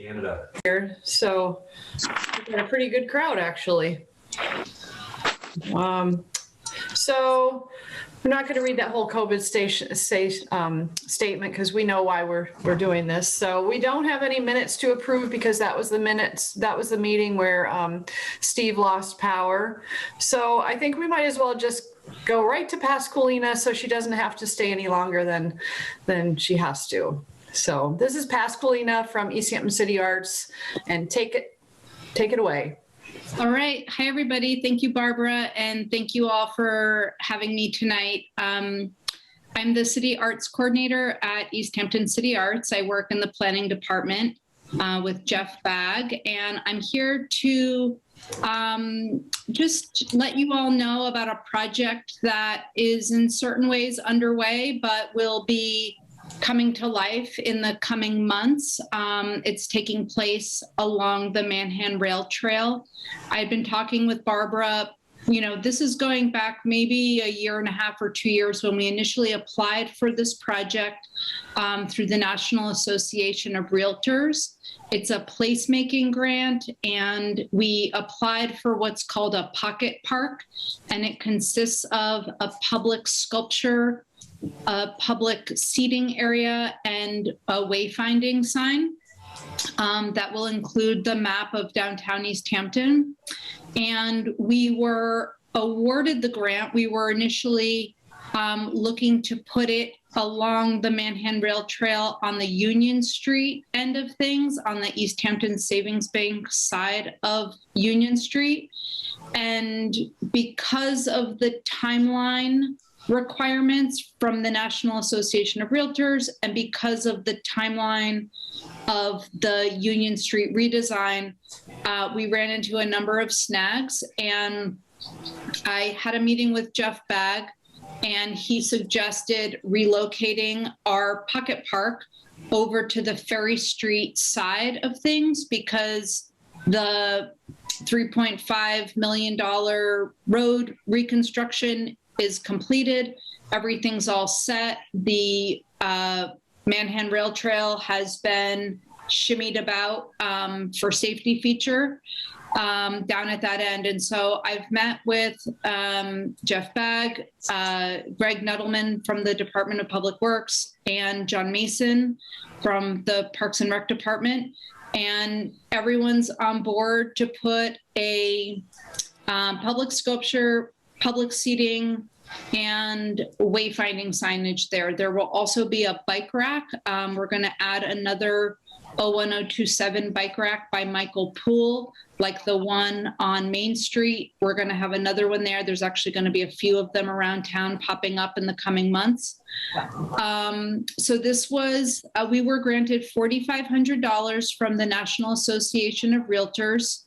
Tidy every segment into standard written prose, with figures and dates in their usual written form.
Canada. Here, so we've got a pretty good crowd, actually. So I'm not going to read that whole COVID statement because we know why we're doing this. So we don't have any minutes to approve because that was the meeting where Steve lost power. So I think we might as well just go right to Pasqualina so she doesn't have to stay any longer than she has to. So this is Pasqualina from Easthampton City Arts, and take it away. All right. Hi, everybody. Thank you, Barbara, and thank you all for having me tonight. I'm the City Arts Coordinator at Easthampton City Arts. I work in the planning department with Jeff Bagg, and I'm here to just let you all know about a project that is in certain ways underway, but will be coming to life in the coming months. It's taking place along the Manhan Rail Trail. I've been talking with Barbara, this is going back maybe a year and a half or 2 years when we initially applied for this project through the National Association of Realtors. It's a placemaking grant, and we applied for what's called a pocket park, and it consists of a public sculpture, a public seating area, and a wayfinding sign that will include the map of downtown Easthampton. And we were awarded the grant. We were initially looking to put it along the Manhan Rail Trail on the Union Street end of things, on the Easthampton Savings Bank side of Union Street. And because of the timeline requirements from the National Association of Realtors, and because of the timeline of the Union Street redesign, we ran into a number of snags. And I had a meeting with Jeff Bagg, and he suggested relocating our pocket park over to the Ferry Street side of things because the $3.5 million road reconstruction is completed. Everything's all set. The Manhan Rail Trail has been shimmied about for safety feature down at that end. And so I've met with Jeff Bagg, Greg Nuttleman from the Department of Public Works, and John Mason from the Parks and Rec Department. And everyone's on board to put a public sculpture, public seating, and wayfinding signage there. There will also be a bike rack. We're going to add another 01027 bike rack by Michael Poole, like the one on Main Street. We're going to have another one there. There's actually going to be a few of them around town popping up in the coming months. So this was, we were granted $4,500 from the National Association of Realtors.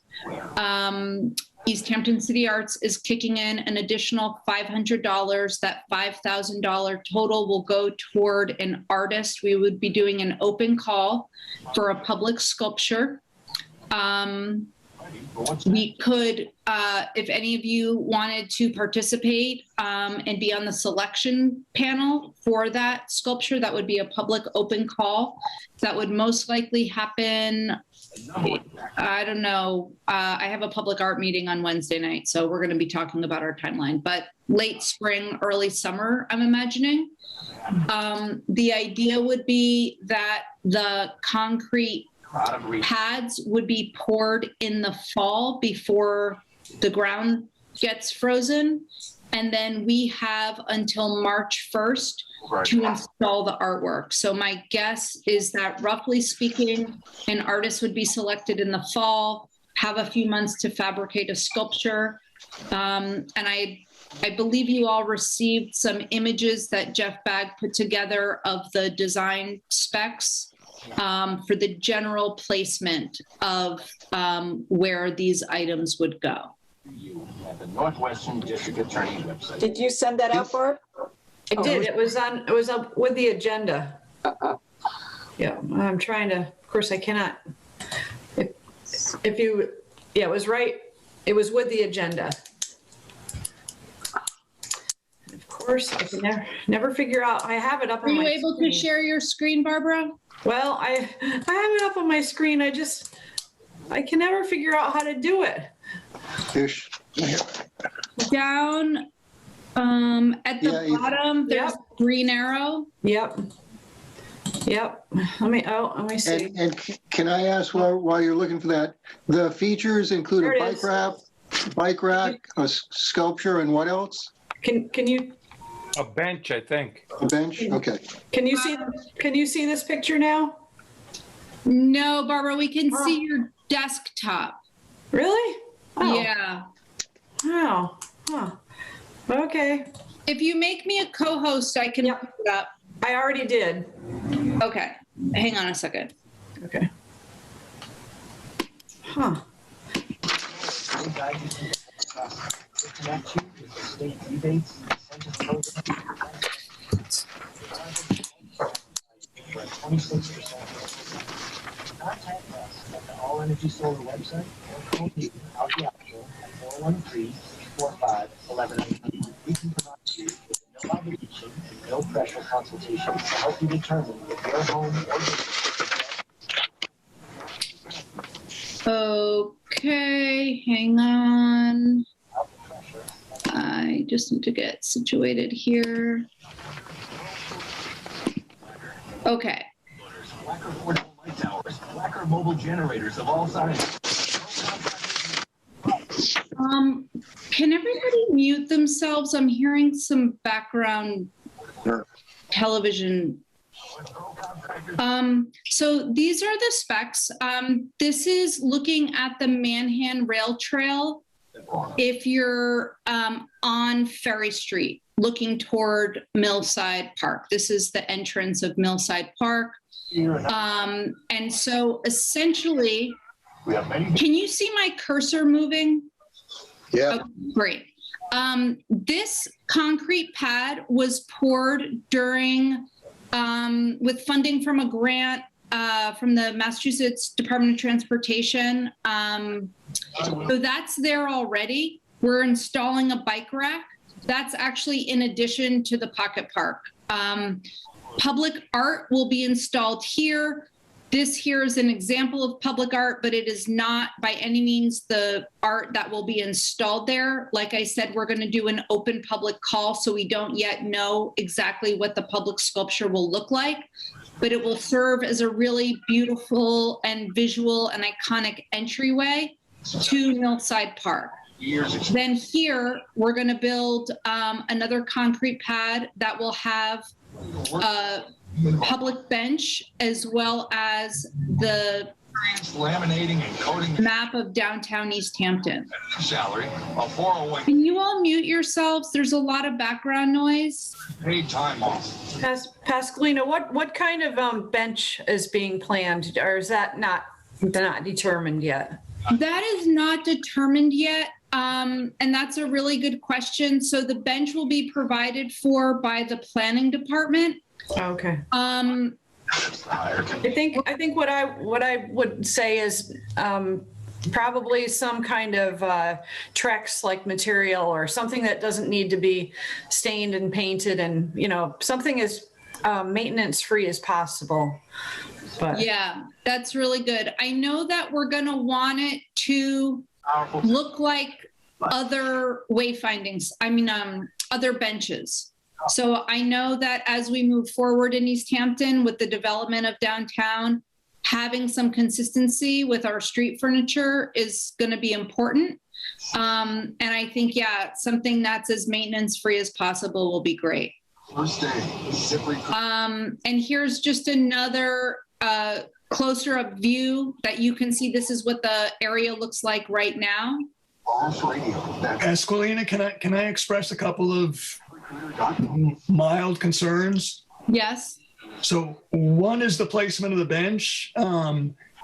Easthampton City Arts is kicking in an additional $500. That $5,000 total will go toward an artist. We would be doing an open call for a public sculpture. We could, if any of you wanted to participate and be on the selection panel for that sculpture, that would be a public open call. That would most likely happen, I don't know. I have a public art meeting on Wednesday night, so we're going to be talking about our timeline, but late spring, early summer, I'm imagining. The idea would be that the concrete pads would be poured in the fall before the ground gets frozen. And then we have until March 1st to install the artwork. So my guess is that, roughly speaking, an artist would be selected in the fall, have a few months to fabricate a sculpture. And I believe you all received some images that Jeff Bagg put together of the design specs for the general placement of where these items would go. The Northwestern District Attorney's website. Did you send that out, Barb? I did. It was up with the agenda. Yeah, I'm trying to, of course I cannot. If you, yeah, it was right. It was with the agenda. Of course, I can never figure out. I have it up on my screen. Are you able to share your screen, Barbara? Well, I have it up on my screen. I can never figure out how to do it. Ish. Down at the Yeah, bottom, there's Yep. a green arrow. Yep. Let me see. And can I ask while you're looking for that, the features include There a it bike is. rack, a sculpture, and what else? Can you A bench, I think. A bench? Okay. can you see this picture now? No, Barbara, we can see your desktop. Really? Oh. Yeah. Oh. Huh. Okay. If you make me a co-host, I can Yep. put it up. I already did. Okay. Hang on a second. Okay. Huh. Connect you with the state rebates and incentive program. For a 26%. Contact us at the All Energy Solar website or call me out the option at 413-245-1190. We can provide you with no obligation and no pressure consultation to help you determine if your home or business Okay, hang on. without the pressure. I just need to get situated here. Okay. Blacker portable light towers, Blacker mobile generators of all sizes. Can everybody mute themselves? I'm hearing some background Sure. television. So these are the specs. This is looking at the Manhan Rail Trail. If you're on Ferry Street, looking toward Millside Park, this is the entrance of Millside Park. And so essentially, We have many can you see my cursor moving? Yeah. Oh, great. This concrete pad was poured during, with funding from a grant from the Massachusetts Department of Transportation. So that's there already. We're installing a bike rack. That's actually in addition to the pocket park. Public art will be installed here. This here is an example of public art, but it is not by any means the art that will be installed there. Like I said, we're going to do an open public call, so we don't yet know exactly what the public sculpture will look like, but it will serve as a really beautiful and visual and iconic entryway to Millside Park. years. Then here, we're going to build another concrete pad that will have a public bench as well as the Laminating and coating map of downtown Easthampton. salary, a 401 Can you all mute yourselves? There's a lot of background noise. paid time off. Pascalina, what kind of bench is being planned, or is that not determined yet? That is not determined yet. And that's a really good question. So the bench will be provided for by the planning department. Okay. Um, I think what I would say is probably some kind of Trex like material or something that doesn't need to be stained and painted, and something as maintenance free as possible. But yeah, that's really good. I know that we're going to want it to Powerful. look like other wayfindings. Other benches. So I know that as we move forward in Easthampton with the development of downtown, having some consistency with our street furniture is going to be important. And I think, something that's as maintenance free as possible will be great. First day, zipper. And here's just another closer up view that you can see. This is what the area looks like right now. False radio. That's Pasqualina, can I express a couple of mild concerns? Yes. So one is the placement of the bench.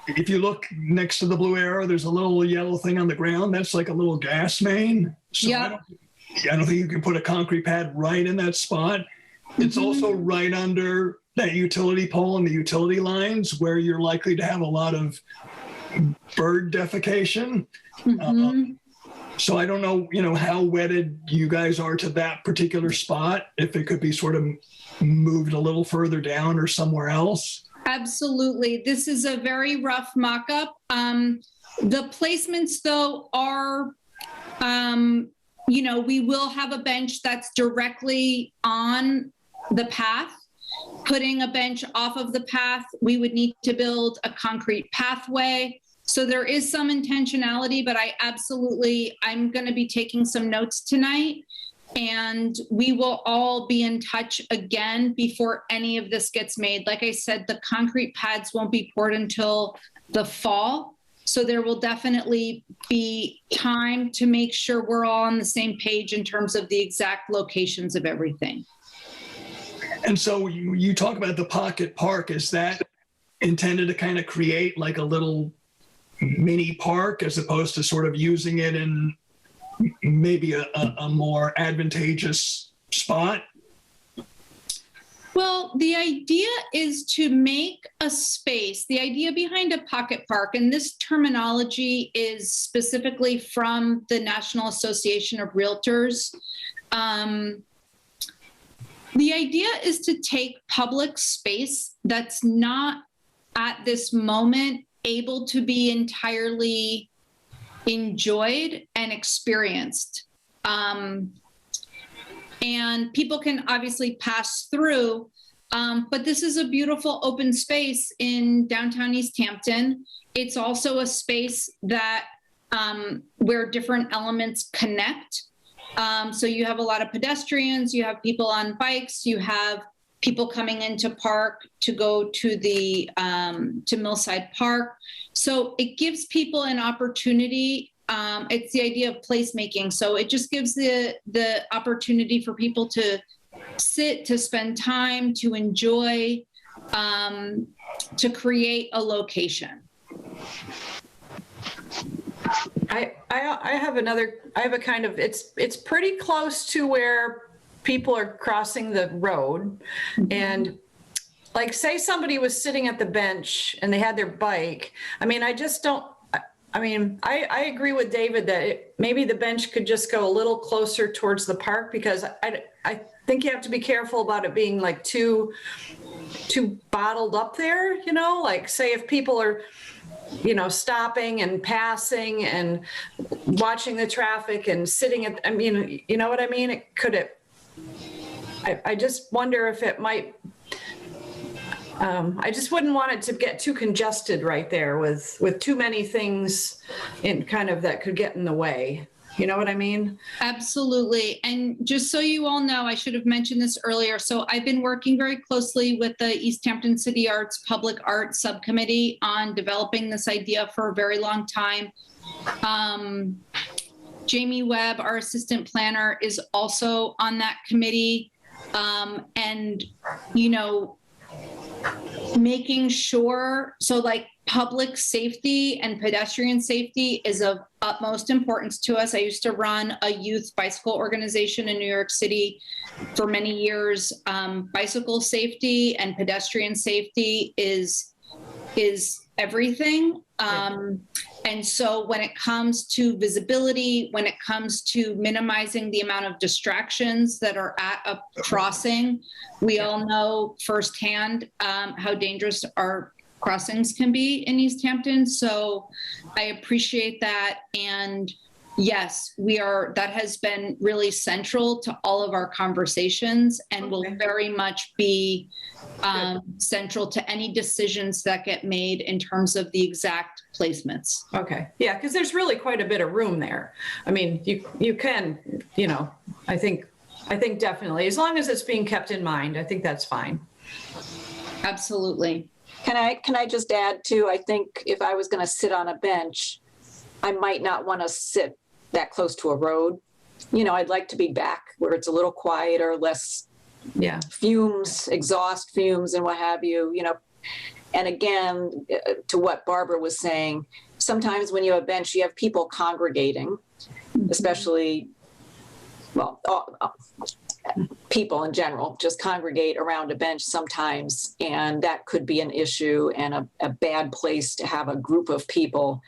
If you look next to the blue arrow, there's a little yellow thing on the ground. That's like a little gas main. So Yeah. I don't think you can put a concrete pad right in that spot. It's also right under that utility pole and the utility lines where you're likely to have a lot of bird defecation. So I don't know, how wedded you guys are to that particular spot, if it could be sort of moved a little further down or somewhere else. Absolutely. This is a very rough mock-up. The placements, though, are, we will have a bench that's directly on the path. Putting a bench off of the path, we would need to build a concrete pathway. So there is some intentionality, but I'm going to be taking some notes tonight. And we will all be in touch again before any of this gets made. Like I said, the concrete pads won't be poured until the fall. So there will definitely be time to make sure we're all on the same page in terms of the exact locations of everything. And so you talk about the pocket park. Is that intended to kind of create like a little mini park as opposed to sort of using it in maybe a more advantageous spot? Well, the idea is to make a space. The idea behind a pocket park, and this terminology is specifically from the National Association of Realtors. The idea is to take public space that's not at this moment able to be entirely enjoyed and experienced. And people can obviously pass through, but this is a beautiful open space in downtown Easthampton. It's also a space that where different elements connect. So you have a lot of pedestrians, you have people on bikes, you have people coming into park to go to the to Millside Park. So it gives people an opportunity. It's the idea of placemaking. So it just gives the opportunity for people to sit, to spend time, to enjoy, to create a location. I have a kind of, it's pretty close to where people are crossing the road. And like, say somebody was sitting at the bench and they had their bike. I mean, I agree with David that maybe the bench could just go a little closer towards the park, because I think you have to be careful about it being like too bottled up there, like say if people are, stopping and passing and watching the traffic and sitting at, you know what I mean? I just wonder if it might, I just wouldn't want it to get too congested right there with too many things in kind of that could get in the way. You know what I mean? Absolutely. And just so you all know, I should have mentioned this earlier. So I've been working very closely with the Easthampton City Arts Public Art Subcommittee on developing this idea for a very long time. Jamie Webb, our assistant planner, is also on that committee. And, making sure, so like public safety and pedestrian safety is of utmost importance to us. I used to run a youth bicycle organization in New York City for many years. Bicycle safety and pedestrian safety is everything. And so when it comes to visibility, when it comes to minimizing the amount of distractions that are at a crossing, we all know firsthand how dangerous our crossings can be in Easthampton. So I appreciate that. And yes, that has been really central to all of our conversations and will very much be central to any decisions that get made in terms of the exact placements. Okay. Yeah, because there's really quite a bit of room there. I mean, you can, I think definitely, as long as it's being kept in mind, I think that's fine. Absolutely. Can I just add too, I think if I was going to sit on a bench, I might not want to sit that close to a road. I'd like to be back where it's a little quieter, less fumes, exhaust fumes and what have you, And again, to what Barbara was saying, sometimes when you have a bench, you have people congregating, especially, people in general just congregate around a bench sometimes, and that could be an issue and a bad place to have a group of people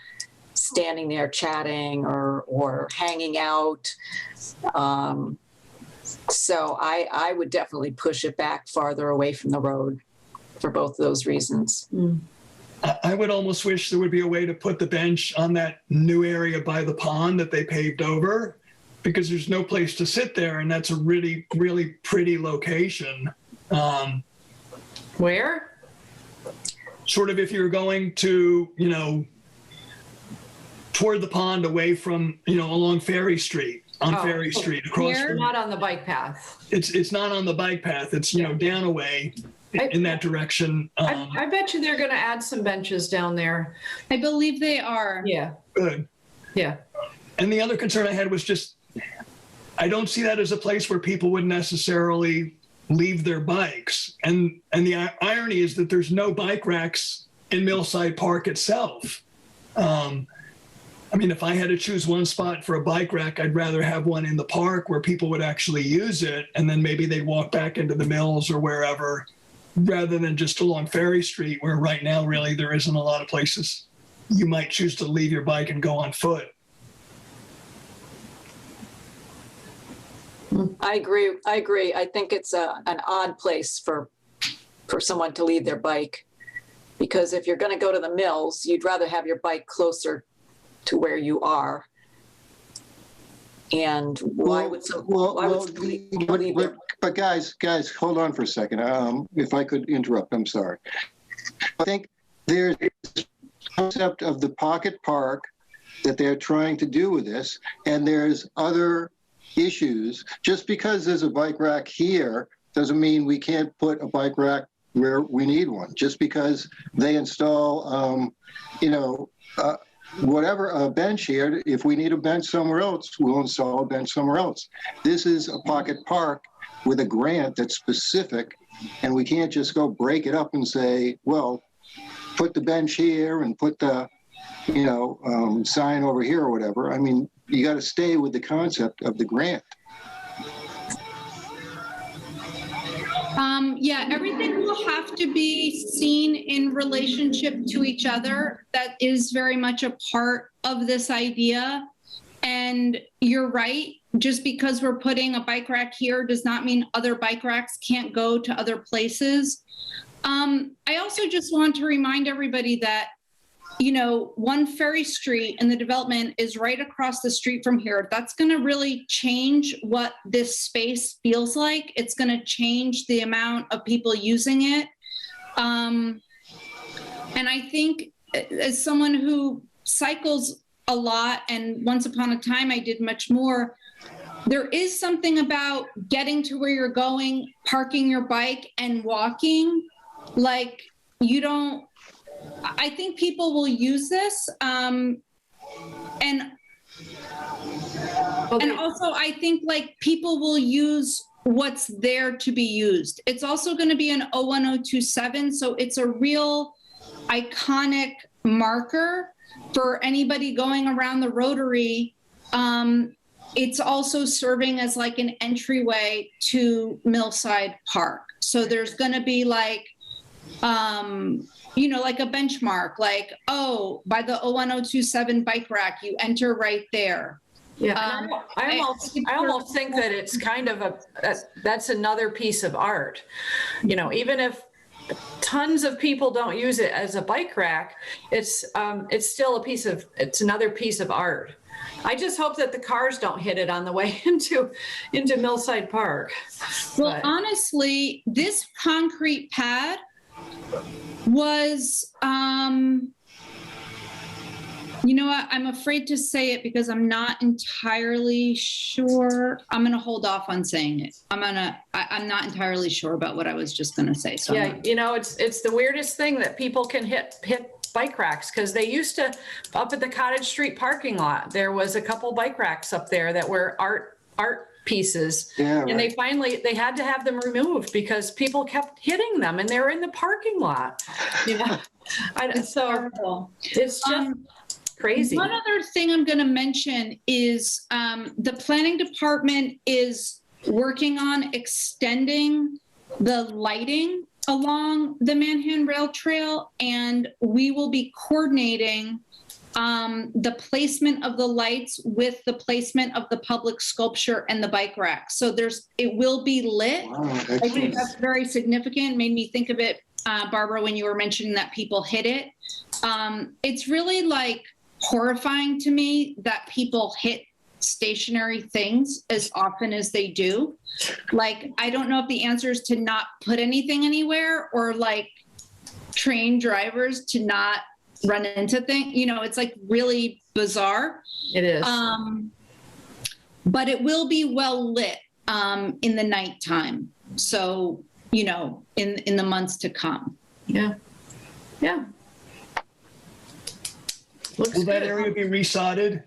standing there chatting or hanging out. So I would definitely push it back farther away from the road. for both of those reasons. I would almost wish there would be a way to put the bench on that new area by the pond that they paved over, because there's no place to sit there, and that's a really, really pretty location. Where? Sort of if you're going to, toward the pond, away from, along Ferry Street, Ferry Street, across Here? from, Not on the bike path. it's not on the bike path. It's, down away in that direction. I bet you they're going to add some benches down there. I believe they are. Yeah, Good. yeah. And the other concern I had was just, I don't see that as a place where people would necessarily leave their bikes. And the irony is that there's no bike racks in Millside Park itself. If I had to choose one spot for a bike rack, I'd rather have one in the park where people would actually use it, and then maybe they'd walk back into the mills or wherever, rather than just along Ferry Street, where right now really there isn't a lot of places you might choose to leave your bike and go on foot. I agree. I think it's an odd place for someone to leave their bike, because if you're going to go to the mills, you'd rather have your bike closer to where you are. And why would somebody leave their bike? But guys, hold on for a second. If I could interrupt, I'm sorry. I think there's this concept of the pocket park that they're trying to do with this, and there's other issues. Just because there's a bike rack here doesn't mean we can't put a bike rack where we need one. Just because they install, whatever, a bench here, if we need a bench somewhere else, we'll install a bench somewhere else. This is a pocket park with a grant that's specific, and we can't just go break it up and say, well, put the bench here and put the, sign over here or whatever. I mean, you got to stay with the concept of the grant. Everything will have to be seen in relationship to each other. That is very much a part of this idea. And you're right, just because we're putting a bike rack here does not mean other bike racks can't go to other places. I also just want to remind everybody that, 1 Ferry Street and the development is right across the street from here. That's going to really change what this space feels like. It's going to change the amount of people using it. And I think as someone who cycles a lot, and once upon a time I did much more, there is something about getting to where you're going, parking your bike and walking. Like, I think people will use this. And also I think people will use what's there to be used. It's also going to be an 01027. So it's a real iconic marker for anybody going around the Rotary. It's also serving as an entryway to Millside Park. So there's going to be a benchmark, by the 01027 bike rack, you enter right there. Yeah, I almost think that it's kind of that's another piece of art. Even if tons of people don't use it as a bike rack, it's still it's another piece of art. I just hope that the cars don't hit it on the way into Millside Park. Well, honestly, this concrete pad was, I'm afraid to say it because I'm not entirely sure. I'm going to hold off on saying it. I'm not entirely sure about what I was just going to say. So yeah, it's the weirdest thing that people can hit bike racks, because they used to, up at the Cottage Street parking lot, there was a couple bike racks up there that were art pieces. Yeah, right. And they had to have them removed because people kept hitting them and they were in the parking lot. It's terrible. It's just crazy. One other thing I'm going to mention is the planning department is working on extending the lighting along the Manhan Rail Trail, and we will be coordinating the placement of the lights with the placement of the public sculpture and the bike rack. So it will be lit. Wow, I think that's very significant. Made me think of it Barbara, when you were mentioning that people hit it. It's really like horrifying to me that people hit stationary things as often as they do. Like, I don't know if the answer is to not put anything anywhere or like train drivers to not run into things. You know, it's like really bizarre. It is. But it will be well lit in the nighttime. So, you know, in the months to come. Yeah. Yeah. Looks Will that good. area be resodded?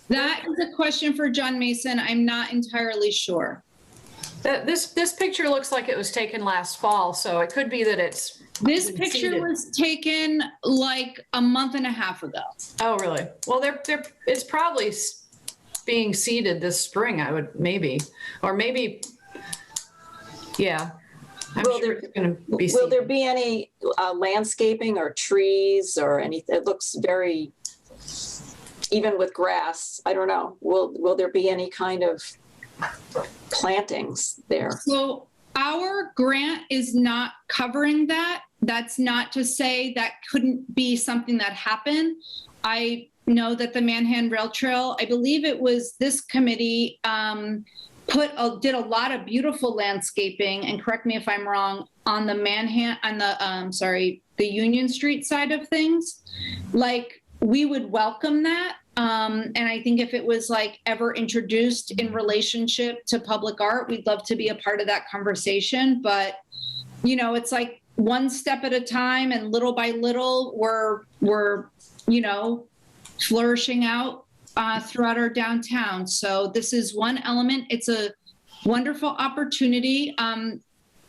That is a question for John Mason. I'm not entirely sure. This picture looks like it was taken last fall, so it could be that it's. This been picture seeded. was taken like a month and a half ago. Oh, really? Well, it's probably being seeded this spring, I would, maybe, or maybe, yeah. I'm Will sure there- it's gonna be Will there seeded. be any landscaping or trees or anything? It looks very, even with grass, I don't know. Will there be any kind of plantings there? So our grant is not covering that. That's not to say that couldn't be something that happened. I know that the Manhan Rail Trail, I believe it was this committee, did a lot of beautiful landscaping, and correct me if I'm wrong, on the the Union Street side of things. Like, we would welcome that. And I think if it was like ever introduced in relationship to public art, we'd love to be a part of that conversation. But, you know, it's like one step at a time, and little by little, we're you know, flourishing out throughout our downtown. So this is one element. It's a wonderful opportunity.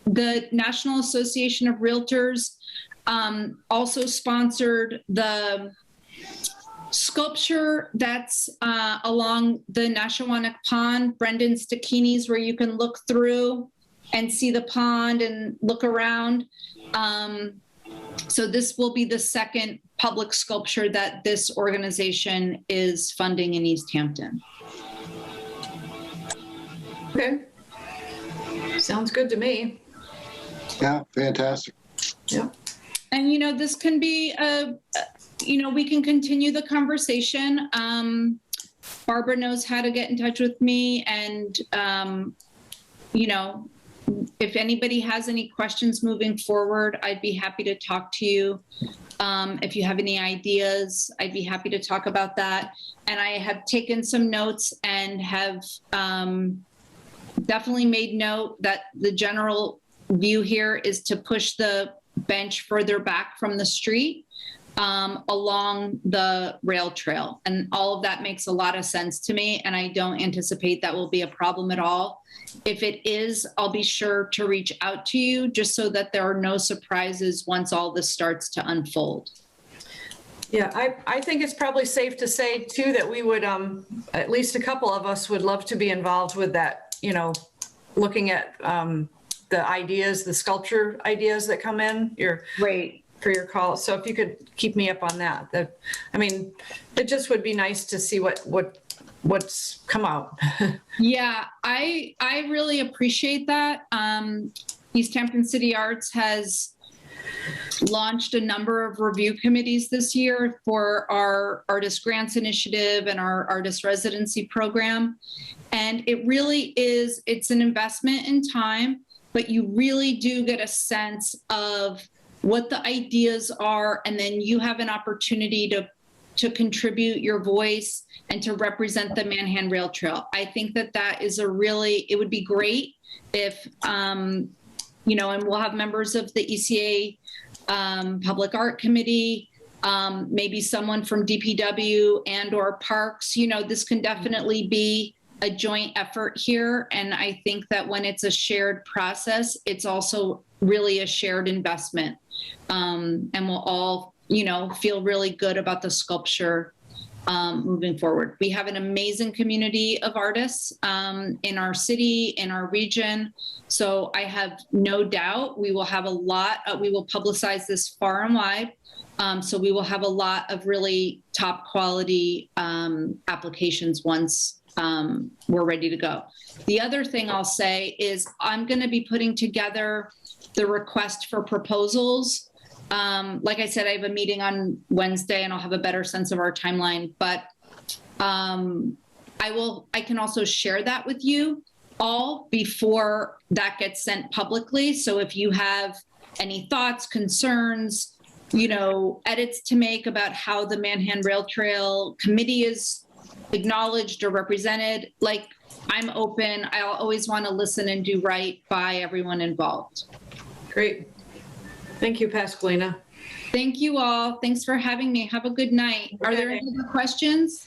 The National Association of Realtors also sponsored the sculpture that's along the Nashawanek Pond, Brendan Stachini's, where you can look through and see the pond and look around. So this will be the second public sculpture that this organization is funding in Easthampton. Okay. Sounds good to me. Yeah, fantastic. Yeah. And, you know, this can be we can continue the conversation. Barbara knows how to get in touch with me, and, you know, if anybody has any questions moving forward, I'd be happy to talk to you. If you have any ideas, I'd be happy to talk about that. And I have taken some notes and have definitely made note that the general view here is to push the bench further back from the street along the rail trail. And all of that makes a lot of sense to me, and I don't anticipate that will be a problem at all. If it is, I'll be sure to reach out to you just so that there are no surprises once all this starts to unfold. Yeah, I think it's probably safe to say too that we would, at least a couple of us would love to be involved with that, you know, looking at the ideas, the sculpture ideas that come in Great. for your call. So if you could keep me up on that, I mean, it just would be nice to see what's come out. Yeah, I really appreciate that. Easthampton City Arts has launched a number of review committees this year for our Artist Grants Initiative and our Artist Residency Program. And it really is, it's an investment in time, but you really do get a sense of what the ideas are, and then you have an opportunity to contribute your voice and to represent the Manhan Rail Trail. I think that is it would be great if, you know, and we'll have members of the ECA Public Art Committee, maybe someone from DPW and or Parks. You know, this can definitely be a joint effort here. And I think that when it's a shared process, it's also really a shared investment. And we'll all, you know, feel really good about the sculpture moving forward. We have an amazing community of artists in our city, in our region. So I have no doubt we will have we will publicize this far and wide. So we will have a lot of really top quality applications once we're ready to go. The other thing I'll say is I'm going to be putting together the request for proposals. Like I said, I have a meeting on Wednesday and I'll have a better sense of our timeline, but I can also share that with you all before that gets sent publicly. So if you have any thoughts, concerns, edits to make about how the Manhan Rail Trail Committee is acknowledged or represented, I'm open. I'll always want to listen and do right by everyone involved. Great. Thank you, Pasqualina. Thank you all. Thanks for having me. Have a good night. Are there any other questions?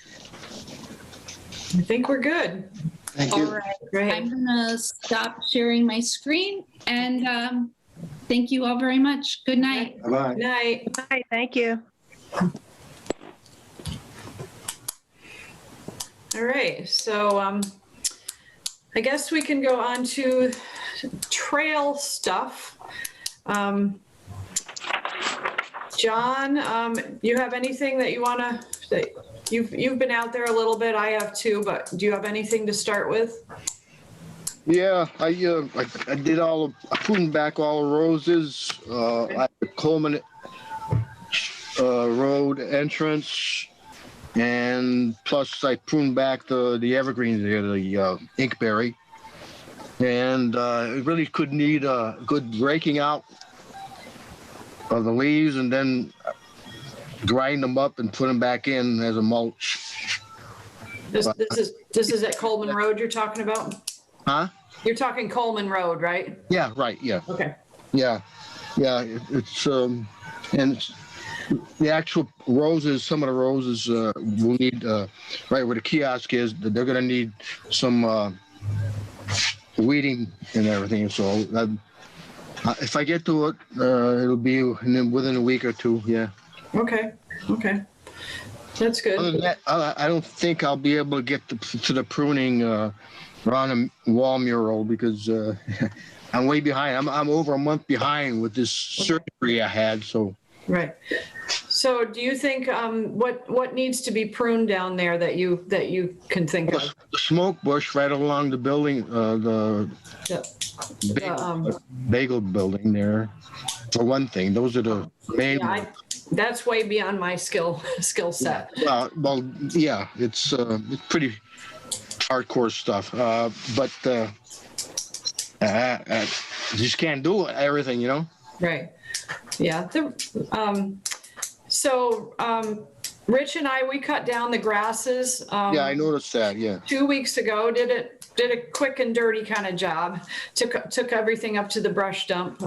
I think we're good. Thank All you. right. Great. I'm gonna stop sharing my screen and thank you all very much. Good night. Bye-bye. Good night. Hi, thank you. All right, so I guess we can go on to trail stuff. John, you have anything that you want to, you've been out there a little bit, I have too, but do you have anything to start with? Yeah, I did I pruned back all the roses. I the Coleman Road entrance, and plus I pruned back the evergreens there, the inkberry, and it really could need a good raking out of the leaves, and then grind them up and put them back in as a mulch. This is at Coleman Road you're talking about? Huh? You're talking Coleman Road, right? Yeah, right. Yeah. Okay. Yeah, it's and it's, the actual roses. Some of the roses will need right where the kiosk is. They're going to need some weeding and everything. So if I get to it, it'll be within a week or two. Yeah. Okay. That's good. Other than that, I don't think I'll be able to get to the pruning around a wall mural because I'm way behind. I'm over a month behind with this surgery I had. So. Right. So do you think what needs to be pruned down there that you can think of? The smoke bush right along the building, the bagel building there. For one thing, those are the main. Yeah, that's way beyond my skill set. Well, yeah, it's pretty hardcore stuff. But you just can't do everything, Right. Yeah. So Rich and I, we cut down the grasses. Yeah, I noticed that. Yeah. 2 weeks ago, did a quick and dirty kind of job. Took everything up to the brush dump.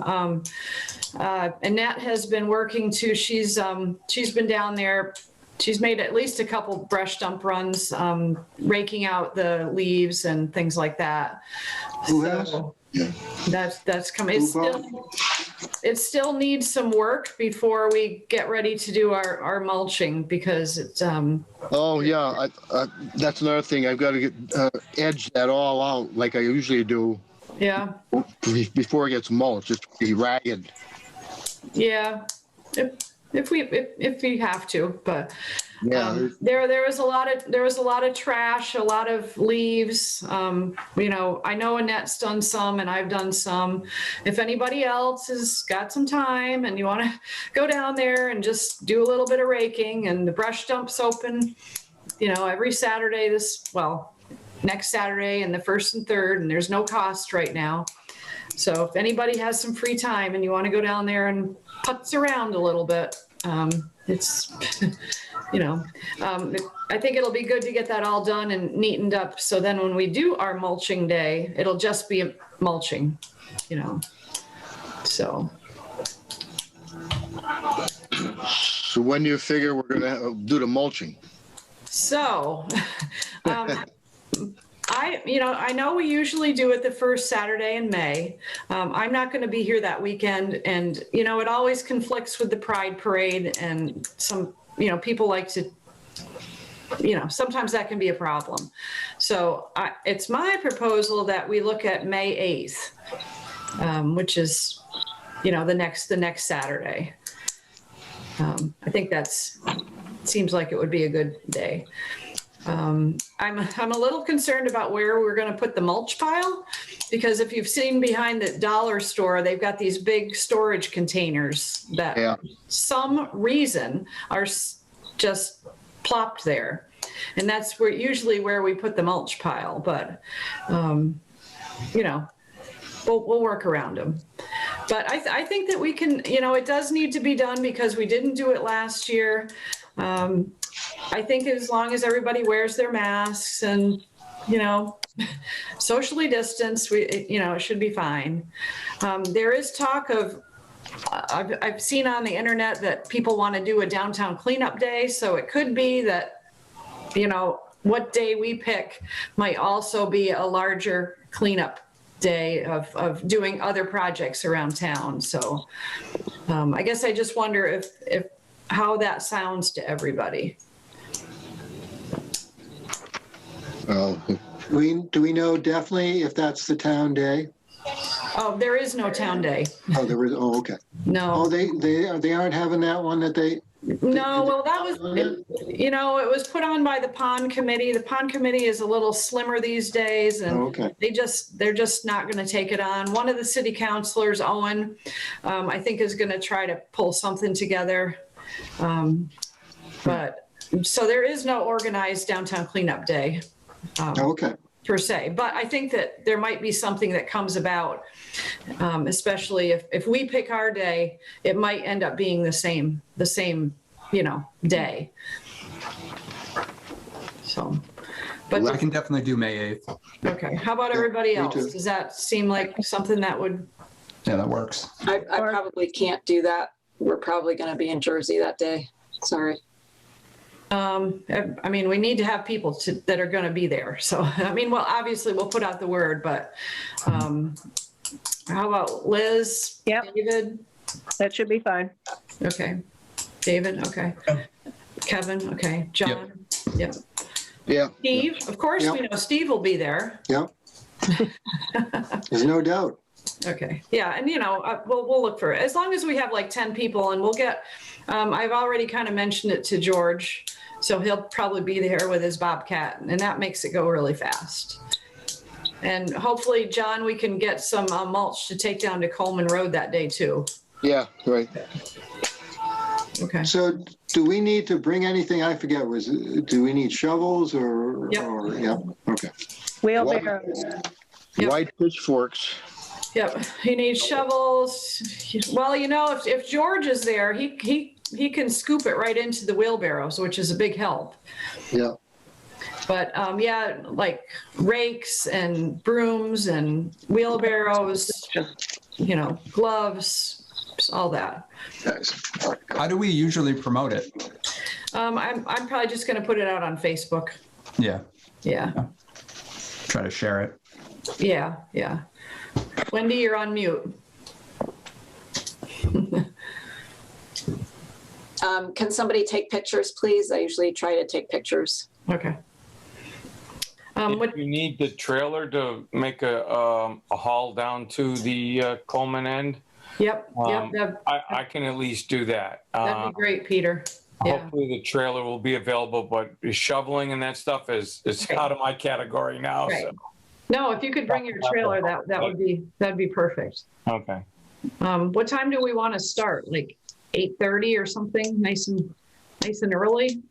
Annette has been working too. She's been down there. She's made at least a couple brush dump runs, raking out the leaves and things like that. Who has? Yeah. That's coming. It still needs some work before we get ready to do our mulching because it's. Oh yeah, that's another thing. I've got to get edge that all out like I usually do. Yeah. Before it gets mulched, it's pretty ragged. Yeah, if we have to, but yeah, there was a lot of trash, a lot of leaves. I know Annette's done some, and I've done some. If anybody else has got some time and you want to go down there and just do a little bit of raking, and the brush dump's open, every Saturday. Next Saturday and the 1st and 3rd, and there's no cost right now. So if anybody has some free time and you want to go down there and putz around a little bit, it's, I think it'll be good to get that all done and neatened up. So then when we do our mulching day, it'll just be mulching, so. So when do you figure we're going to do the mulching? So, I know we usually do it the first Saturday in May. I'm not going to be here that weekend, and it always conflicts with the Pride Parade, and some people like to, sometimes that can be a problem. So it's my proposal that we look at May 8th, which is the next Saturday. I think seems like it would be a good day. I'm a little concerned about where we're going to put the mulch pile, because if you've seen behind the dollar store, they've got these big storage containers that Yeah. some reason are just plopped there. And that's usually where we put the mulch pile, but, you know, we'll work around them. But I think that we can, you know, it does need to be done because we didn't do it last year. I think as long as everybody wears their masks and, you know, socially distanced, it should be fine. There is talk of, I've seen on the internet that people want to do a downtown cleanup day. So it could be that, you know, what day we pick might also be a larger cleanup day of doing other projects around town. So I guess I just wonder if how that sounds to everybody. Well, Do we know definitely if that's the town day? Oh, there is no town day. Oh, there is, oh, okay. No. Oh, they aren't having that one that they, No, well, that was, you know, it was put on by the pond committee. The pond committee is a little slimmer these days, and oh, okay. they're just not going to take it on. One of the city councilors, Owen, I think is going to try to pull something together. But so there is no organized downtown cleanup day. Okay. Per se, but I think that there might be something that comes about, especially if we pick our day, it might end up being the same, you know, day. So, I but can definitely do May 8th. okay. How about everybody me else? too. Does that seem like something that would? Yeah, that works. I probably can't do that. We're probably going to be in Jersey that day. Sorry. I mean, we need to have people that are going to be there. So, I mean, well, obviously we'll put out the word, but how about Liz? Yep. David? That should be fine. Okay. David? Okay. Kevin? Okay. John? Yep. yeah. Steve? Of course, Yep. we know Steve will be there. Yeah. There's no doubt. Okay. Yeah. And, you know, we'll look for it. As long as we have like 10 people, and we'll get, I've already kind of mentioned it to George. So he'll probably be there with his Bobcat, and that makes it go really fast. And hopefully, John, we can get some mulch to take down to Coleman Road that day too. Yeah, right. Okay. So do we need to bring anything? I forget, do we need shovels or? Yep. Or, yeah, okay. Wheelbarrows. Yep. White pitchforks. Yep. He needs shovels. Well, you know, if George is there, he can scoop it right into the wheelbarrows, which is a big help. Yeah. But yeah, like rakes and brooms and wheelbarrows, you know, gloves, all that. Nice. How do we usually promote it? I'm probably just going to put it out on Facebook. Yeah, Yeah. try to share it. Yeah. Yeah. Wendy, you're on mute. Can somebody take pictures, please? I usually try to take pictures. Okay. What, You need the trailer to make a haul down to the Coleman end. yep. Yep. I can at least do that. That'd be great, Peter. Yeah. Hopefully the trailer will be available, but shoveling and that stuff is out of my category now. Right. So. No, if you could bring your trailer, that'd be perfect. Okay. What time do we want to start? Like 8:30 or something? Nice and early?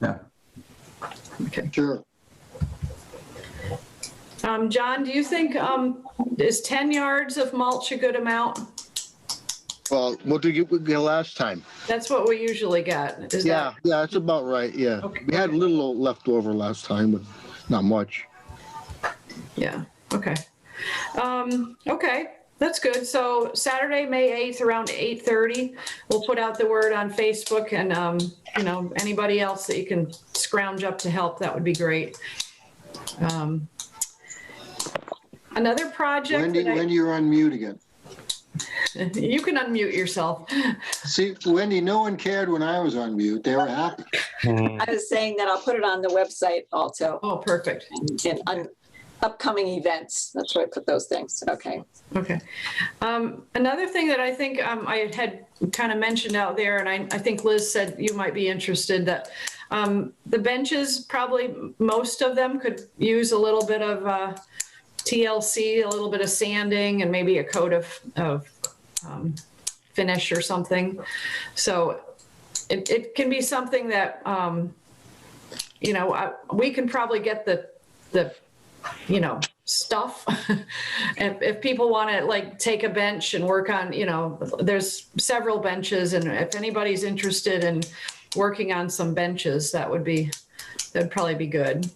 Yeah. Okay. Sure. John, do you think, is 10 yards of mulch a good amount? Well, what did we get last time? That's what we usually get. Is Yeah, yeah, that's about right. Yeah. Okay. We had a little left over last time, but not much. Yeah. Okay. Okay. That's good. So Saturday, May 8th, around 8:30, we'll put out the word on Facebook, and, you know, anybody else that you can scrounge up to help, that would be great. Another project. Wendy, you're on mute again. You can unmute yourself. See, Wendy, no one cared when I was on mute. They were happy. I was saying that I'll put it on the website also, Oh, perfect. and on upcoming events. That's where I put those things. Okay. Okay. Another thing that I think I had kind of mentioned out there, and I think Liz said you might be interested, that The benches, probably most of them could use a little bit of TLC, a little bit of sanding, and maybe a coat of finish or something. So it can be something that, we can probably get the stuff. If people want to like take a bench and work on, there's several benches, and if anybody's interested in working on some benches, that'd probably be good.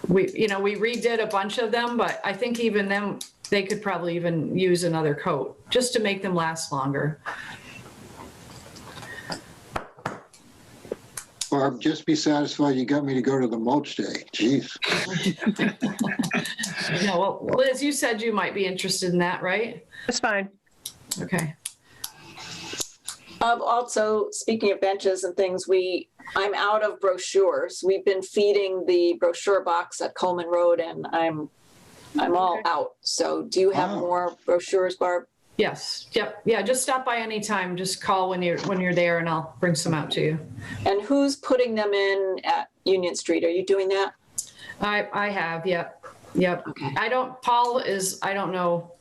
We redid a bunch of them, but I think even them, they could probably even use another coat just to make them last longer. Barb, just be satisfied you got me to go to the mulch day. Jeez. Well, Liz, you said you might be interested in that, right? That's fine. Okay. Also, speaking of benches and things, I'm out of brochures. We've been feeding the brochure box at Coleman Road, and I'm all out. So do you have more brochures, Barb? Yes. Yep. Yeah. Just stop by anytime. Just call when you're there, and I'll bring some out to you. And who's putting them in at Union Street? Are you doing that? I have. Yep. Okay. I don't know.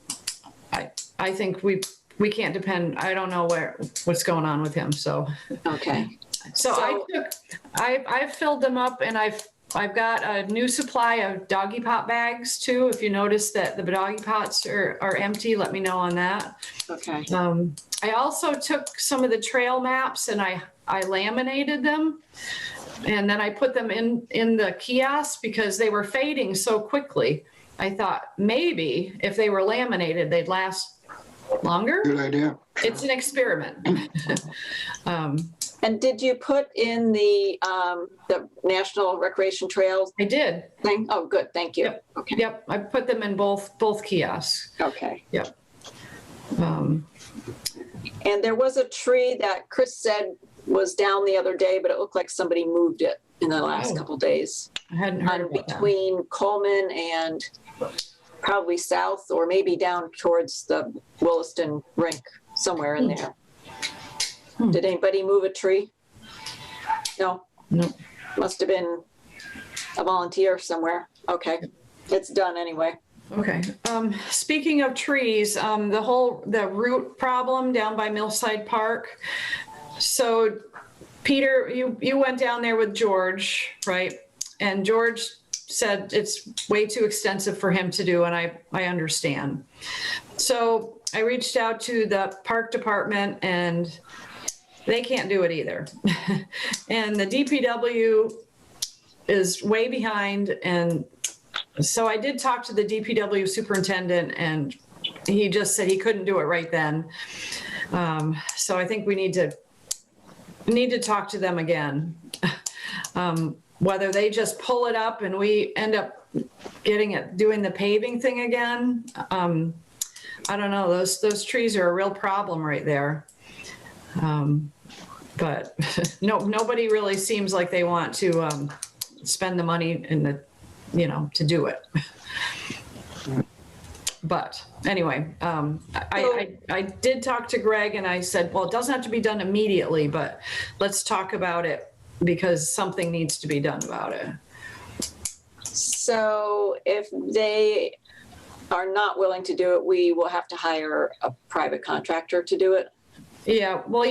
I think we can't depend. I don't know what's going on with him. So. Okay. So I've filled them up, and I've got a new supply of doggy pot bags too. If you notice that the doggy pots are empty, let me know on that. Okay. I also took some of the trail maps and I laminated them, and then I put them in the kiosk because they were fading so quickly. I thought maybe if they were laminated, they'd last longer. Good idea. It's an experiment. And did you put in the National Recreation Trails I did. thing? Oh, good. Thank you. Yep. Okay. Yep. I put them in both kiosks. Okay. Yep. And there was a tree that Chris said was down the other day, but it looked like somebody moved it in the last couple days. I hadn't heard about that. Between Coleman and probably south, or maybe down towards the Williston rink, somewhere in there. Did anybody move a tree? No? No. Must have been a volunteer somewhere. Okay. It's done anyway. Okay. Speaking of trees, the root problem down by Millside Park. So Peter, you went down there with George, right? And George said it's way too extensive for him to do, and I understand. So I reached out to the park department, and they can't do it either. And the DPW is way behind. And so I did talk to the DPW superintendent, and he just said he couldn't do it right then. So I think we need to talk to them again. Whether they just pull it up and we end up doing the paving thing again. I don't know. Those trees are a real problem right there. But nobody really seems like they want to spend the money to do it. But anyway, I did talk to Greg, and I said, well, it doesn't have to be done immediately, but let's talk about it because something needs to be done about it. So if they are not willing to do it, we will have to hire a private contractor to do it. Yeah, well,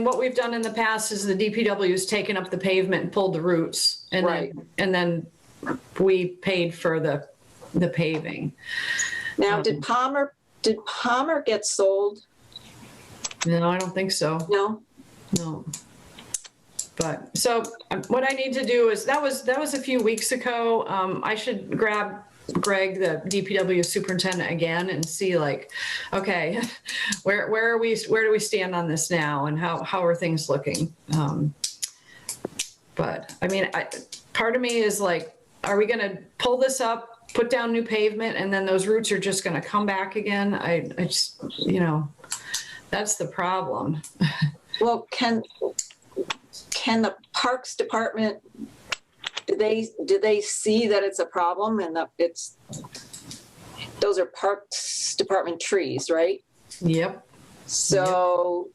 what we've done in the past is the DPW has taken up the pavement and pulled the roots, and right. then we paid for the paving. Now, did Palmer get sold? No, I don't think so. No. But so what I need to do is that was a few weeks ago. I should grab Greg, the DPW superintendent, again and see okay, where do we stand on this now, and how are things looking? But part of me is are we going to pull this up, put down new pavement, and then those roots are just going to come back again? I just, that's the problem. Well, can the Parks Department, do they see that it's a problem, and those are Parks Department trees, right? Yep. So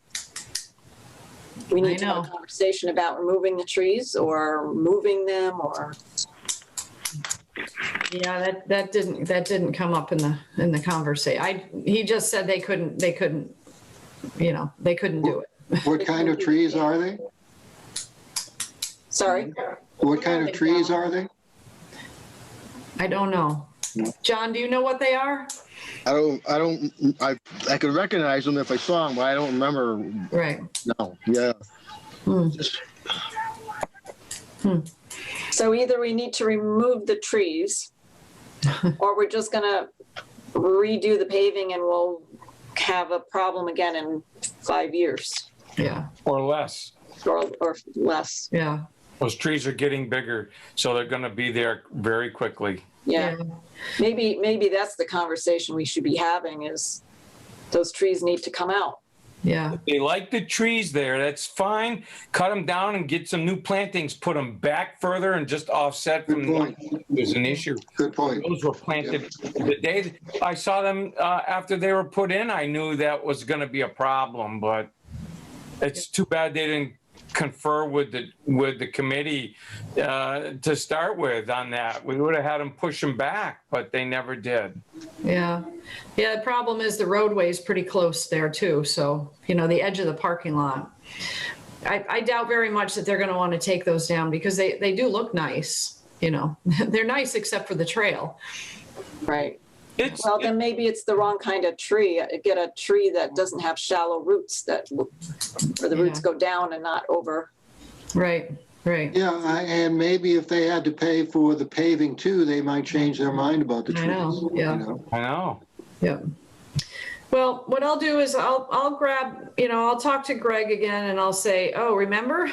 we I need to have know. a conversation about removing the trees or moving them or, Yeah, that didn't come up in the conversation. He just said they couldn't, they couldn't do it. What kind of trees are they? sorry? What kind of trees are they? I don't know. No. John, do you know what they are? I could recognize them if I saw them, but I don't remember. Right. No, yeah. Hmm. Just- So either we need to remove the trees or we're just gonna redo the paving and we'll have a problem again in 5 years Yeah, Or less. or less. yeah. Those trees are getting bigger, so they're gonna be there very quickly. Yeah. Maybe that's the conversation we should be having is those trees need to come out. Yeah, They like the trees there, that's fine. Cut them down and get some new plantings, put them back further and just offset Good from point. there's an issue. Good point. Those were planted, the day I saw them after they were put in, I knew that was gonna be a problem, but it's too bad they didn't confer with the committee to start with on that. We would have had them push them back, but they never did. yeah. Yeah, the problem is the roadway is pretty close there too. So, the edge of the parking lot. I doubt very much that they're going to want to take those down because they do look nice, They're nice except for the trail. Right. It's, Well, then maybe it's the wrong kind of tree. Get a tree that doesn't have shallow roots where the roots go down and not over. Right, right. Yeah, and maybe if they had to pay for the paving too, they might change their mind about the I trees. know, yeah. I know. Yeah. Well, what I'll do is I'll grab, I'll talk to Greg again and I'll say, oh, remember,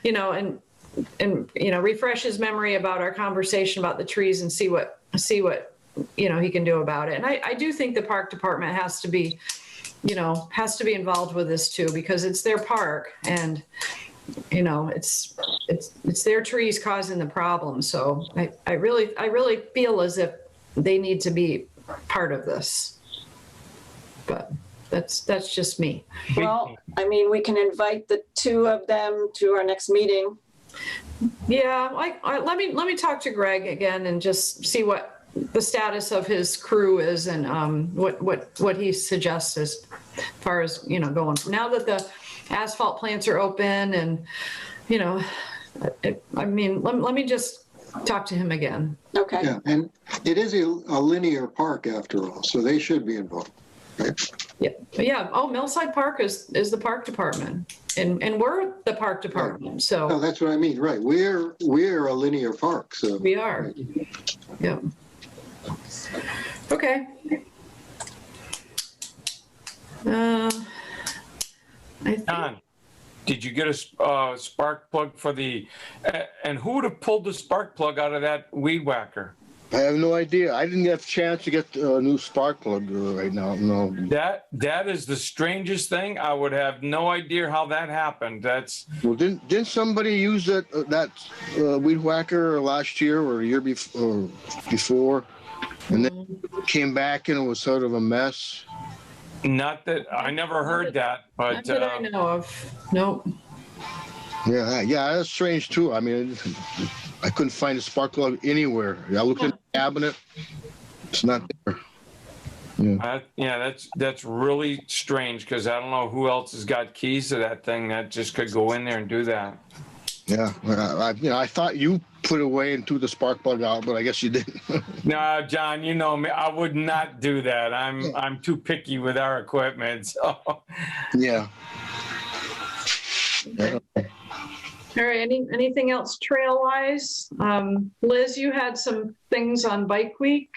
and refresh his memory about our conversation about the trees and see what he can do about it. And I do think the park department has to be involved with this too, because it's their park and, it's their trees causing the problem. So I really feel as if they need to be part of this, but that's just me. Well, I mean, we can invite the two of them to our next meeting. Yeah, let me talk to Greg again and just see what the status of his crew is and what he suggests as far as going now that the asphalt plants are open and let me just talk to him again. Okay. Yeah, and it is a linear park after all, so they should be involved. Right? Yeah. Oh, Millside Park is the park department and we're the park department. So No, that's what I mean, right? We're a linear park, so. we are. Yeah. Okay. I think, Don, did you get a spark plug for and who would have pulled the spark plug out of that weed whacker? I have no idea. I didn't get a chance to get a new spark plug right now. No. That is the strangest thing. I would have no idea how that happened. Well, didn't somebody use that weed whacker last year or a year before, and then came back and it was sort of a mess? Not that I never heard that, but not that I know of. Nope. Yeah, that's strange too. I mean, I couldn't find a spark plug anywhere. I looked in the cabinet; it's not there. That's really strange because I don't know who else has got keys to that thing that just could go in there and do that. Yeah, I thought you put away and threw the spark plug out, but I guess you didn't. No, John, you know me. I would not do that. I'm too picky with our equipment. So. Yeah. All right. Anything else trail wise? Liz, you had some things on Bike Week.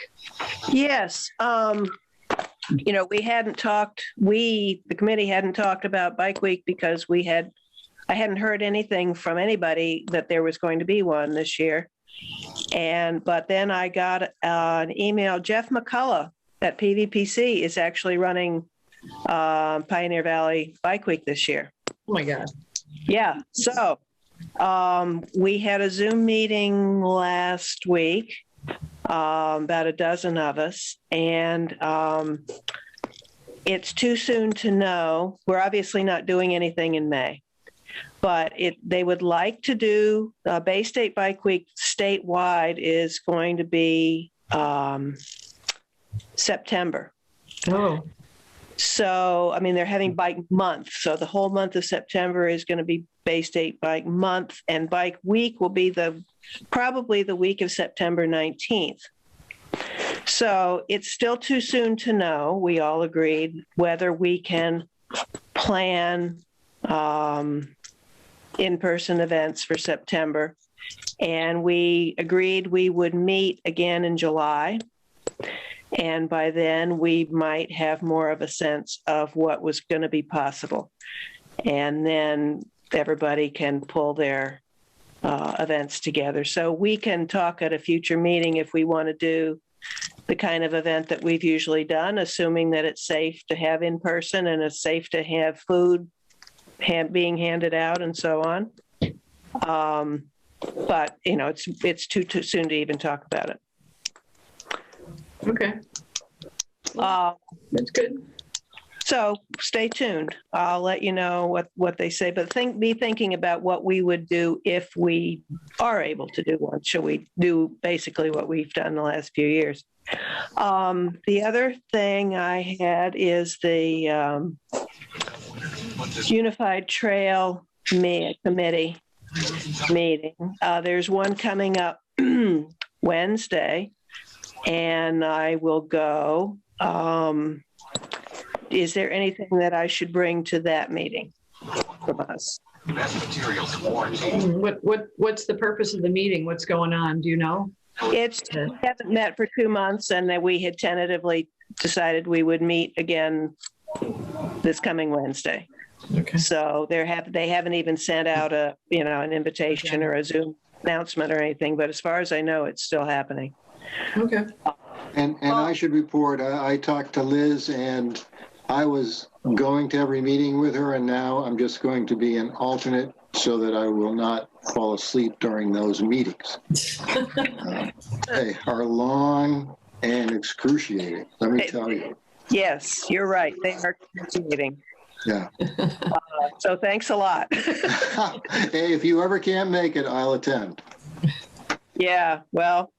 Yes. We hadn't talked, the committee hadn't talked about Bike Week because I hadn't heard anything from anybody that there was going to be one this year. But then I got an email, Jeff McCullough at PVPC is actually running Pioneer Valley Bike Week this year. Oh my God. Yeah. So we had a Zoom meeting last week, about a dozen of us, and it's too soon to know. We're obviously not doing anything in May. But they would like to do Bay State Bike Week statewide is going to be September. Oh, So, I mean, they're having Bike Month. So the whole month of September is going to be Bay State Bike Month, and Bike Week will be probably the week of September 19th. So it's still too soon to know, we all agreed, whether we can plan in-person events for September. And we agreed we would meet again in July. And by then we might have more of a sense of what was going to be possible. And then everybody can pull their events together. So we can talk at a future meeting if we want to do the kind of event that we've usually done, assuming that it's safe to have in person and it's safe to have food being handed out and so on. But, you know, it's too soon to even talk about it. okay. That's good. So stay tuned. I'll let you know what they say, but be thinking about what we would do if we are able to do one. Shall we do basically what we've done the last few years? The other thing I had is the Unified Trail Committee meeting. There's one coming up Wednesday, and I will go. Is there anything that I should bring to that meeting from us? What's the purpose of the meeting? What's going on? Do you know? We haven't met for 2 months, and that we had tentatively decided we would meet again this coming Wednesday. Okay. So they haven't even sent out an invitation or a Zoom announcement or anything. But as far as I know, it's still happening. Okay. And I should report, I talked to Liz, and I was going to every meeting with her, and now I'm just going to be an alternate so that I will not fall asleep during those meetings. They are long and excruciating, let me tell you. Yes, you're right. They are excruciating. Yeah. So thanks a lot. Hey, if you ever can't make it, I'll attend. Yeah, well,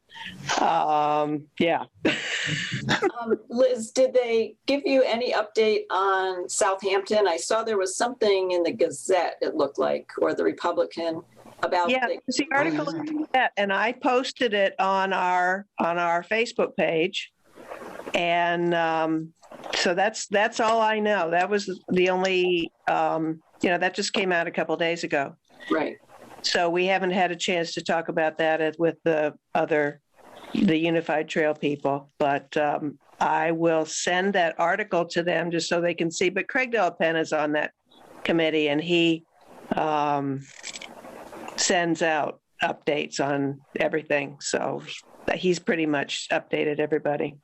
yeah. Liz, did they give you any update on Southampton? I saw there was something in the Gazette, it looked like, or the Republican about. Yeah, it's the article in the Gazette, and I posted it on our Facebook page, and so that's all I know. That was the only that just came out a couple days ago. Right. So we haven't had a chance to talk about that with the Unified Trail people, but I will send that article to them just so they can see. But Craig Delapen is on that committee, and he sends out updates on everything. So he's pretty much updated everybody.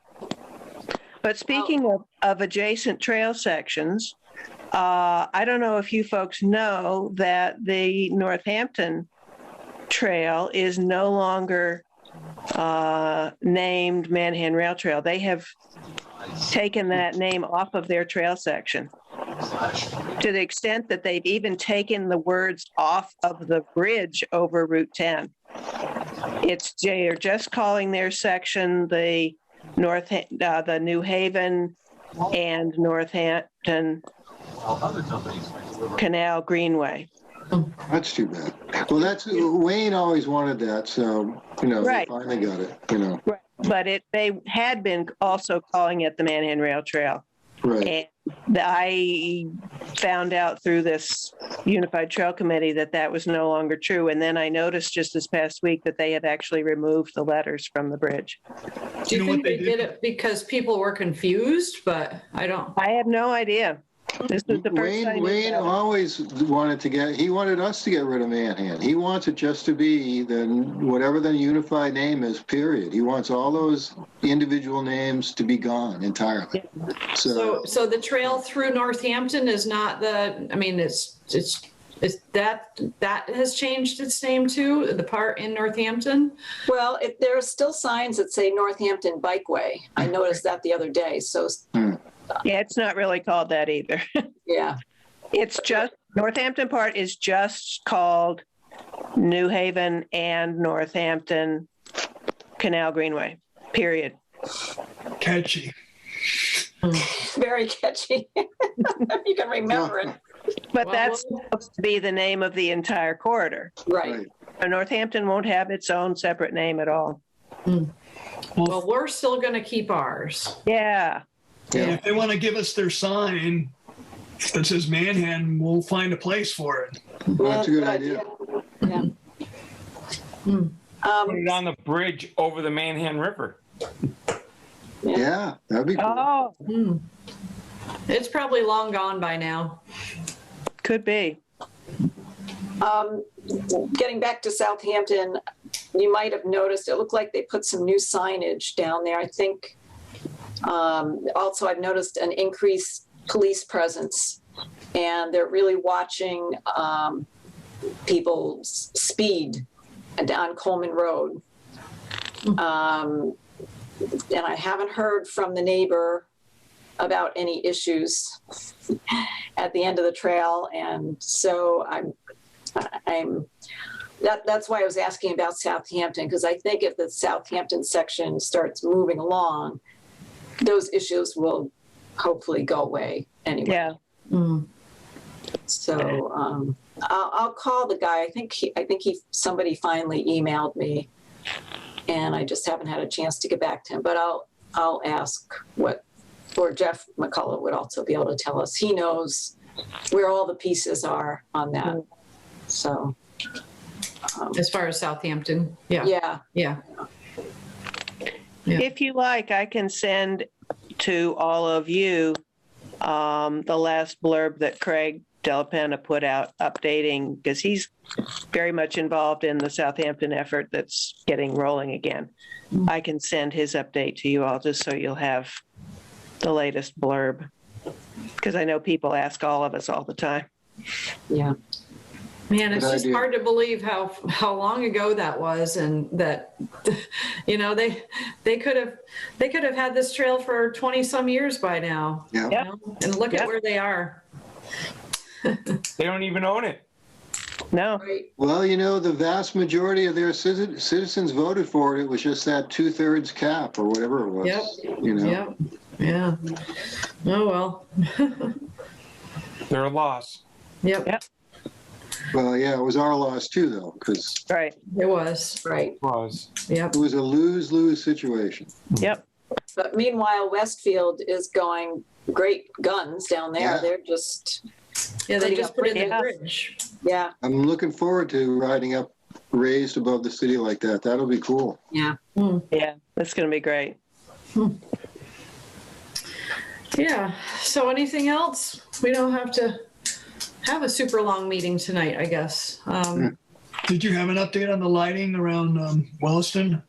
But speaking of adjacent trail sections, I don't know if you folks know that the Northampton Trail is no longer named Manhan Rail Trail. They have taken that name off of their trail section to the extent that they've even taken the words off of the bridge over Route 10. They're just calling their section the New Haven and Northampton Canal Greenway. That's too bad. Well, Wayne always wanted that, so Right. They finally got it. Right. But they had been also calling it the Manhan Rail Trail. Right. And I found out through this Unified Trail Committee that was no longer true. And then I noticed just this past week that they had actually removed the letters from the bridge. Do you think they did it because people were confused? But I have no idea. This is the first time. Wayne always wanted us to get rid of Manhan. He wants it just to be whatever the unified name is, period. He wants all those individual names to be gone entirely. So the trail through Northampton is not that has changed its name too, the part in Northampton? Well, there are still signs that say Northampton Bikeway. I noticed that the other day. So yeah, it's not really called that either. Yeah. It's just Northampton part is just called New Haven and Northampton Canal Greenway, period. Catchy. Very catchy. You can remember it. But Well, that's supposed to be the name of the entire corridor. Right. Northampton won't have its own separate name at all. Well, we're still going to keep ours. Yeah. And if they want to give us their sign that says Manhan, we'll find a place for it. Well, that's a good idea. Yeah. Put it on the bridge over the Manhan River. Yeah, that'd be cool. Oh, It's probably long gone by now. could be. Getting back to Southampton, you might have noticed, it looked like they put some new signage down there. I think also I've noticed an increased police presence, and they're really watching people's speed on Coleman Road. And I haven't heard from the neighbor about any issues at the end of the trail. And so that's why I was asking about Southampton, because I think if the Southampton section starts moving along, those issues will hopefully go away anyway. Yeah. So I'll call the guy. I think somebody finally emailed me, and I just haven't had a chance to get back to him. But I'll ask or Jeff McCullough would also be able to tell us. He knows where all the pieces are on that. So As far as Southampton. Yeah. yeah. Yeah. Yeah. If you like, I can send to all of you the last blurb that Craig Delapenna put out updating, because he's very much involved in the Southampton effort that's getting rolling again. I can send his update to you all just so you'll have the latest blurb, because I know people ask all of us all the time. Yeah. Man, it's Good just idea. hard to believe how long ago that was, and that, you know, they could have had this trail for 20 some years by now. Yeah. You know? And look at where they are. They don't even own it. No. Right. Well, you know, the vast majority of their citizens voted for it. It was just that 2/3 cap or whatever it was. Yep. You know. Yep. Yeah. Oh well. They're a loss. Yep. Well, yeah, it was our loss too, though, because Right. It was. Right. Was. Yep. it was a lose-lose situation. Yep. But meanwhile, Westfield is going great guns down there. Yeah. They're just, Yeah, they just put in the Yeah. bridge. yeah, I'm looking forward to riding up raised above the city like that. That'll be cool. yeah. Yeah. That's going to be great. Yeah. So anything else? We don't have to have a super long meeting tonight, I guess. Did you have an update on the lighting around Williston?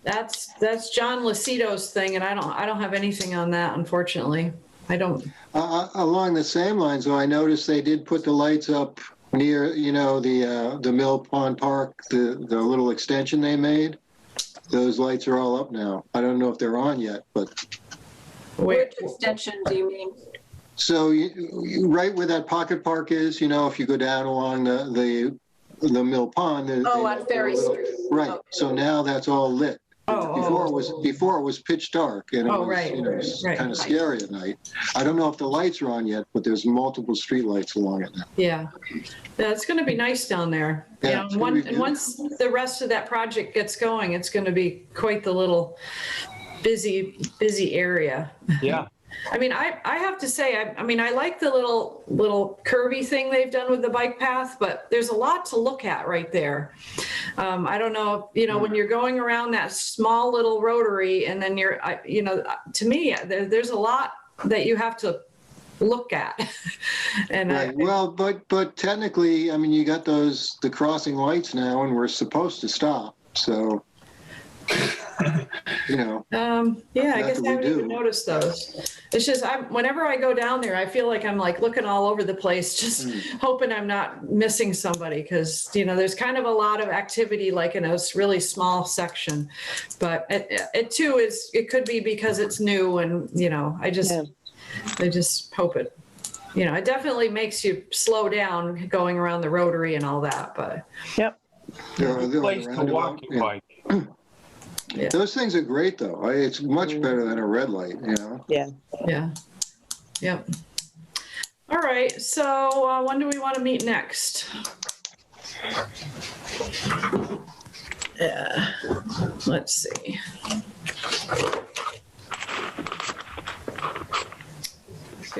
That's John Lucido's thing, and I don't have anything on that, unfortunately. I don't. Along the same lines, though, I noticed they did put the lights up near, you know, the Mill Pond Park, the little extension they made. Those lights are all up now. I don't know if they're on yet, but Which extension do you mean? so right where that pocket park is, you know, if you go down along the Mill Pond. On Ferry Street. Right. Okay. So now that's all lit. Before it was pitch dark, and it Oh, was, right, you know, it was right. kind of scary at night. I don't know if the lights are on yet, but there's multiple street lights along it now. Yeah. Yeah, it's going to be nice down there. Yeah, You know, it's gonna be and once the rest of that project gets going, it's going to be quite the little busy area. Yeah. I mean, I have to say, I mean, I like the little curvy thing they've done with the bike path, but there's a lot to look at right there. I don't know, you know, when you're going around that small little rotary, and then you know, to me, there's a lot that you have to look at. And Right. Well, but technically, I mean, you got the crossing lights now, and we're supposed to stop. So, you know. yeah, I Not guess that I we haven't even do. noticed those. It's just, whenever I go down there, I feel like I'm like looking all over the place, just hoping I'm not missing somebody, because, you know, there's kind of a lot of activity like in a really small section. But it too it could be because it's new, and, you know, I just hope it it definitely makes you slow down going around the rotary and all that, but Yep. Place to walk your bike. yeah. Those things are great, though. It's much better than a red light, you know? Yeah. Yeah. Yep. All right. So when do we want to meet next? Yeah. Let's see.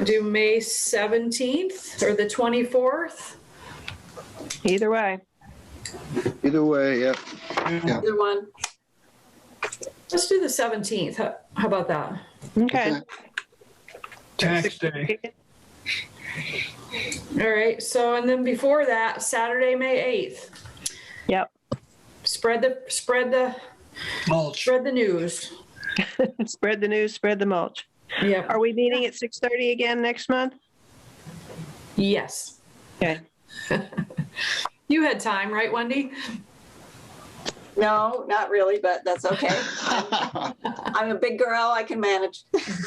Do May 17th or the 24th? Either way. Either way, yeah. Either one. Let's do the 17th. How about that? Okay. Tax day. All right. So, and then before that, Saturday, May 8th. Yep. Spread the Mulch. news. Spread the news, spread the mulch. Yep. Are we meeting at 6:30 again next month? Yes. Okay. You had time, right, Wendy? No, not really, but that's okay. I'm a big girl. I can manage.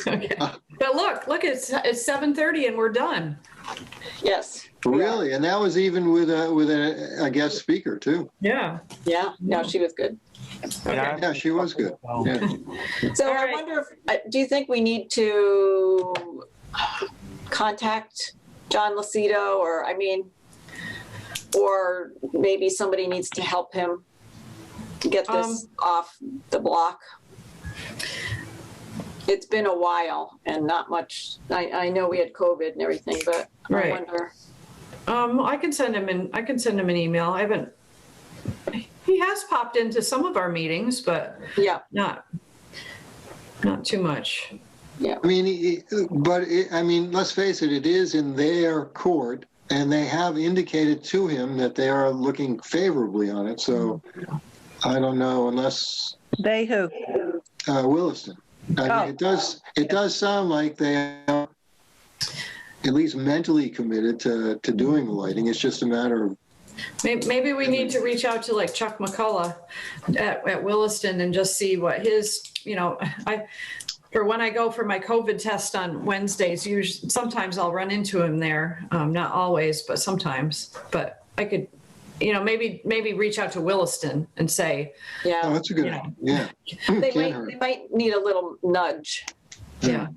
Okay. But look, it's 7:30 and we're done. Yes. Really? And that was even with a guest speaker, too. Yeah. Yeah. No, she was good. Yeah, she was good. Yeah. So All I right. wonder if, do you think we need to contact John Lucido or maybe somebody needs to help him get this off the block? It's been a while and not much. I know we had COVID and everything, but Right. I wonder. I can send him an email. He has popped into some of our meetings, but Yeah. not too much. I mean, let's face it, it is in their court, and they have indicated to him that they are looking favorably on it. So I don't know, unless They who? Williston. I mean, it does sound like they are at least mentally committed to doing the lighting. It's just a matter of Maybe we need to reach out to like Chuck McCullough at Williston and just see what his, for when I go for my COVID test on Wednesdays, sometimes I'll run into him there. Not always, but sometimes. But I could, maybe reach out to Williston and say, oh, Yeah. that's a good idea. Yeah. They might need a little nudge, yeah,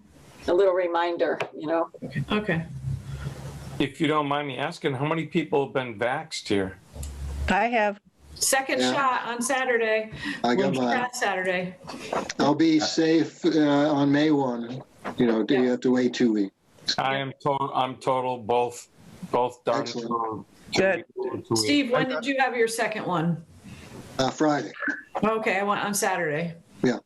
a little reminder, okay. If you don't mind me asking, how many people have been vaxxed here? I have. Second Yeah. shot on Saturday. I got One mine. shot Saturday. I'll be safe on May 1. Do you have to wait 2 weeks? I'm total both done. Excellent. for Good. 2 weeks. Steve, when did you have your second one? Friday. Okay, I went on Saturday. Yeah.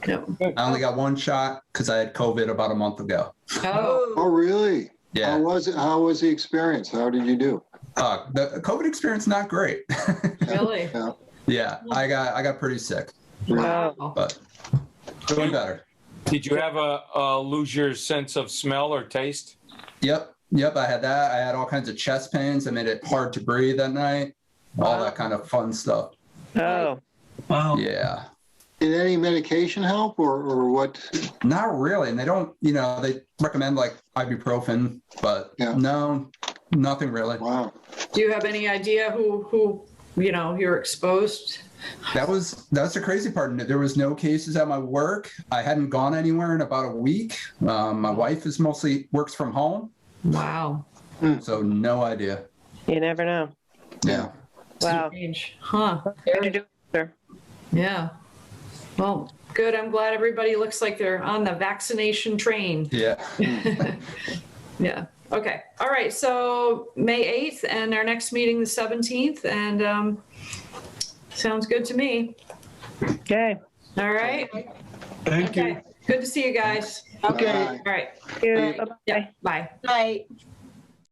Yep. I only got one shot because I had COVID about a month ago. Oh, really? Yeah. How was the experience? How did you do? The COVID experience, not great. Really? Yeah, I got pretty sick, Wow. but doing better. Did you have lose your sense of smell or taste? Yep, I had that. I had all kinds of chest pains. I made it hard to breathe at night. All that kind of fun stuff. Oh. Wow. Yeah. Did any medication help or what? Not really. And they don't, they recommend like ibuprofen, but Yeah. no, nothing really. Wow. Do you have any idea who you're exposed? That was the crazy part. There was no cases at my work. I hadn't gone anywhere in about a week. My wife works from home, Wow. so no idea. You never know. Yeah. Wow. Strange. Huh. How'd you do, sir? Yeah. Well, good. I'm glad everybody looks like they're on the vaccination train. Yeah. Yeah. Okay. All right. So May 8th and our next meeting the 17th, and sounds good to me. Okay. All right. Thank you. Okay. Good to see you guys. Okay. Bye. All right. Thank you. Bye. Bye-bye. Bye. Night.